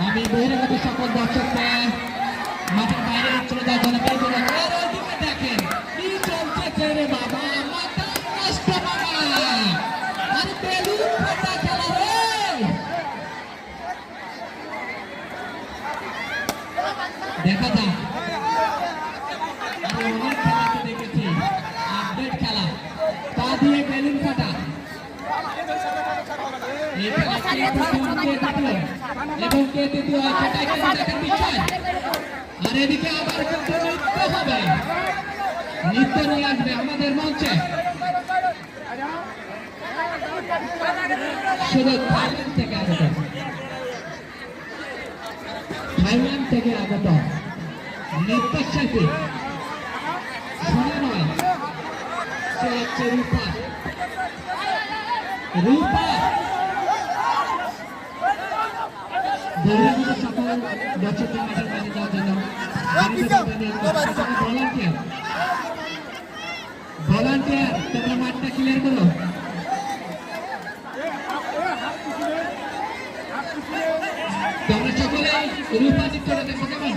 আমি বহিরাগত সকল দর্শককে মাঠের বাইরে চলে যাওয়ার জন্য ওইদিকে দেখেন কি চলছে রে বাবা, মাথা নষ্ট বাবা, আরে বেলুন ফাটা খেলা রে। দেখা যাক, আমি অনেক খেলাতে দেখেছি আপডেট খেলা, পা দিয়ে বেলুন ফাটা। এবং কে তৃতীয় হয় সেটাই কিন্তু দেখার বিষয়। আর এদিকে আবার কিন্তু নৃত্য হবে, নৃত্য নিয়ে আসবে আমাদের মঞ্চে। শুধু থাইল্যান্ড থেকে আগত, থাইল্যান্ড থেকে আগত নৃত্যশিল্পী সোনা নয়, সে হচ্ছে রূপা। রূপা বহিরাগত সকল দর্শকদের মাঠের বাইরে যাওয়ার জন্য ভলান্টিয়ার তোমরা মাঠটা ক্লিয়ার করো। তোমরা সকলেই রূপা নৃত্যটা দেখো কেমন।